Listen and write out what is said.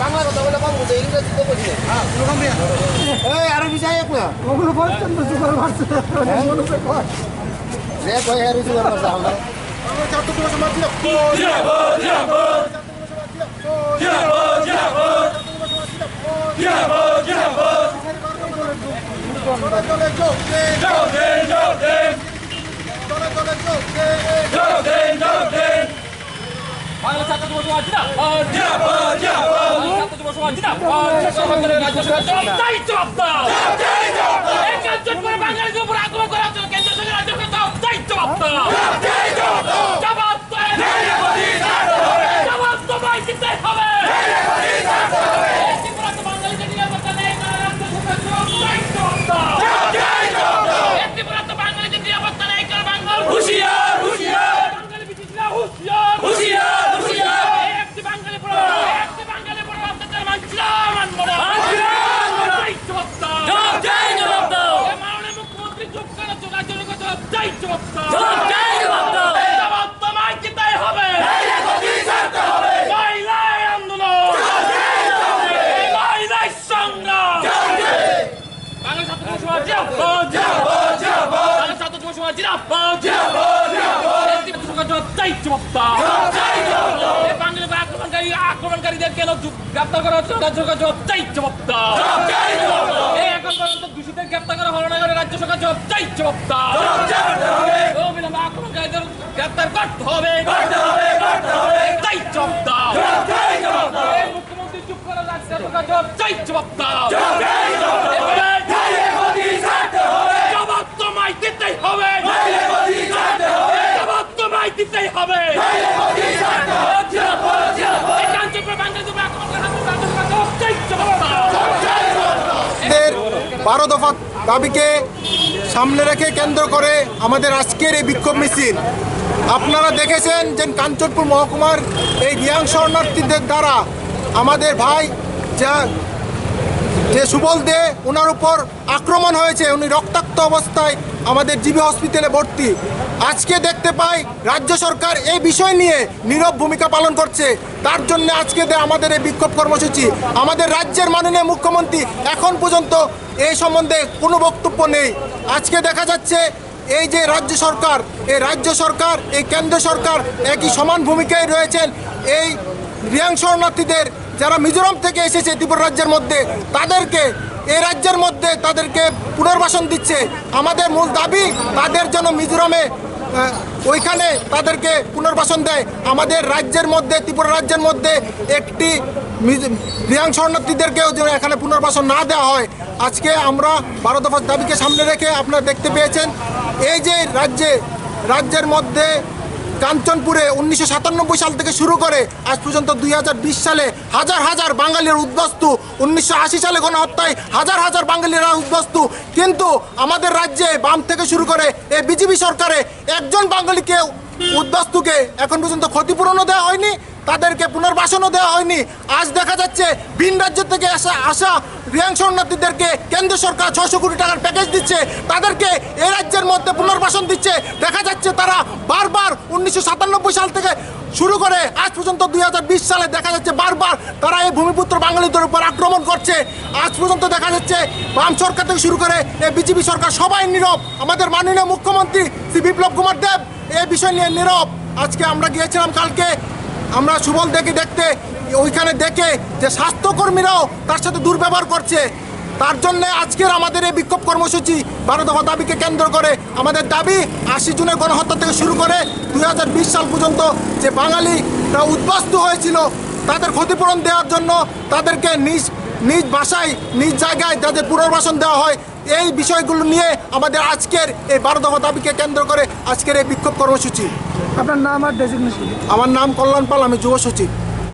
বাংলা কথা বলে কম বুঝে ইংরেজি তো বুঝি এই আরো বিষয় এক না ওগুলো বলছেন তো সুপার মারছে রে কই হেরি সুপার মারছে আমরা ছাত্র দিবস মারছিল জিন্দাবাদ জিন্দাবাদ জিন্দাবাদ জিন্দাবাদ জিন্দাবাদ জিন্দাবাদ চলে যোগ দে যোগ দে যোগ দে চলে চলে যোগ দে যোগ দে যোগ দে বাংলা ছাত্র দিবস জিন্দাবাদ জিন্দাবাদ জিন্দাবাদ ছাত্র দিবস জিন্দাবাদ সরকারের রাজ্য সরকার জবাব দাও জবাব দাও এই কার্যকর বাঙালিদের উপর আক্রমণ করার জন্য কেন্দ্র সরকার রাজ্য সরকার জবাব দাও জবাব দাও জবাব দাও মেরে মোদি ছাড়তে হবে জবাব তো ভাই দিতে হবে মেরে মোদি ছাড়তে হবে ত্রিপুরা তো বাঙালিদের নিরাপত্তা নেই না রাজ্য সরকার জবাব দাও জবাব দাও ত্রিপুরা তো বাঙালিদের নিরাপত্তা নেই কারণ বাঙাল হুঁশিয়ার হুঁশিয়ার বাঙালি বিচিত্রা হুঁশিয়ার হুঁশিয়ার হুঁশিয়ার একটি বাঙালি পড়ো একটি বাঙালি পড়ো আপনাদের মানছিলাম মানবো না জবাব দাও জবাব দাও মাননীয় মুখ্যমন্ত্রী চুপ করে যোগাযোগ জবাব দাও জবাব দাও জবাব তোমায় দিতেই হবে মহিলাই আন্দোলন মহিলাই সংগ্রাম বাংলা ছাত্র সমাজ জিন্দাবাদ জিন্দাবাদ বাংলা ছাত্র সমাজ জিন্দাবাদ জিন্দাবাদ জবাব দাও আক্রমণকারীদের কেন গ্রেপ্তার করা হচ্ছে রাজ্য সরকার জবাব দাও এখন পর্যন্ত দোষীদের গ্রেপ্তার করা হলো না রাজ্য সরকার জবাব দাও অবিলম্বে আক্রমণকারীদের গ্রেপ্তার করতে হবে জবাব দাও মুখ্যমন্ত্রী চুপ করে রাজ্য সরকার জবাব দাও জবাব তোমায় দিতেই হবে জবাব তোমায় দিতেই হবে বারো দফা দাবিকে সামনে রেখে কেন্দ্র করে আমাদের আজকের এই বিক্ষোভ মিছিল আপনারা দেখেছেন যে কাঞ্চনপুর মহকুমার এই রিয়াং শরণার্থীদের দ্বারা আমাদের ভাই যে সুবল দে ওনার উপর আক্রমণ হয়েছে, উনি রক্তাক্ত অবস্থায় আমাদের জিবি হসপিটালে ভর্তি। আজকে দেখতে পাই রাজ্য সরকার এই বিষয় নিয়ে নীরব ভূমিকা পালন করছে। তার জন্য আজকে আমাদের এই বিক্ষোভ কর্মসূচি। আমাদের রাজ্যের মাননীয় মুখ্যমন্ত্রী এখন পর্যন্ত এই সম্বন্ধে কোনো বক্তব্য নেই। আজকে দেখা যাচ্ছে এই যে রাজ্য সরকার এই কেন্দ্র সরকার একই সমান ভূমিকায় রয়েছেন। এই রিয়াং শরণার্থীদের যারা মিজোরাম থেকে এসেছে ত্রিপুরা রাজ্যের মধ্যে তাদেরকে এই রাজ্যের মধ্যে তাদেরকে পুনর্বাসন দিচ্ছে। আমাদের মূল দাবি তাদের জন্য মিজোরামে ওইখানে তাদেরকে পুনর্বাসন দেয়। আমাদের রাজ্যের মধ্যে ত্রিপুরা রাজ্যের মধ্যে একটি রিয়াং শরণার্থীদেরকেও যেন এখানে পুনর্বাসন না দেওয়া হয়। আজকে আমরা 12 দফার দাবিকে সামনে রেখে আপনারা দেখতে পেয়েছেন এই যে রাজ্যের মধ্যে কাঞ্চনপুরে 1997 সাল থেকে শুরু করে আজ পর্যন্ত 2020 সালে হাজার হাজার বাঙালির উদ্বস্তু, 1980 সালে গণহত্যায় হাজার হাজার বাঙালিরা উদ্বস্তু। কিন্তু আমাদের রাজ্যে বাম থেকে শুরু করে এই বিজেপি সরকারে একজন বাঙালিকে উদ্বস্তুকে এখন পর্যন্ত ক্ষতিপূরণও দেওয়া হয়নি, তাদেরকে পুনর্বাসনও দেওয়া হয়নি। আজ দেখা যাচ্ছে ভিন রাজ্য থেকে আসা রিয়াং শরণার্থীদেরকে কেন্দ্র সরকার 600 কোটি টাকার প্যাকেজ দিচ্ছে, তাদেরকে এই রাজ্যের মধ্যে পুনর্বাসন দিচ্ছে। দেখা যাচ্ছে তারা বারবার 1997 সাল থেকে শুরু করে আজ পর্যন্ত 2020 সালে দেখা যাচ্ছে বারবার তারা এই ভূমিপুত্র বাঙালিদের উপর আক্রমণ করছে। আজ পর্যন্ত দেখা যাচ্ছে বাম সরকার থেকে শুরু করে এই বিজেপি সরকার সবাই নীরব। আমাদের মাননীয় মুখ্যমন্ত্রী শ্রী বিপ্লব কুমার দেব এই বিষয় নিয়ে নীরব। আজকে আমরা গিয়েছিলাম কালকে, আমরা সুবল দেখতে ওইখানে দেখে যে স্বাস্থ্যকর্মীরাও তার সাথে দুর্ব্যবহার করছে। তার জন্য আজকের আমাদের এই বিক্ষোভ কর্মসূচি 12 দফা দাবিকে কেন্দ্র করে আমাদের দাবি 80 জুনের গণহত্যা থেকে শুরু করে 2020 সাল পর্যন্ত যে বাঙালিরা উদ্বাস্তু হয়েছিল তাদের ক্ষতিপূরণ দেওয়ার জন্য তাদেরকে নিজ বাসায় নিজ জায়গায় যাদের পুনর্বাসন দেওয়া হয়, এই বিষয়গুলো নিয়ে আমাদের আজকের এই 12 দফা দাবিকে কেন্দ্র করে আজকের এই বিক্ষোভ কর্মসূচি। আপনার নাম আর ডেজিগনেশন? আমার নাম কল্যাণ পাল, আমি যুব সচিব।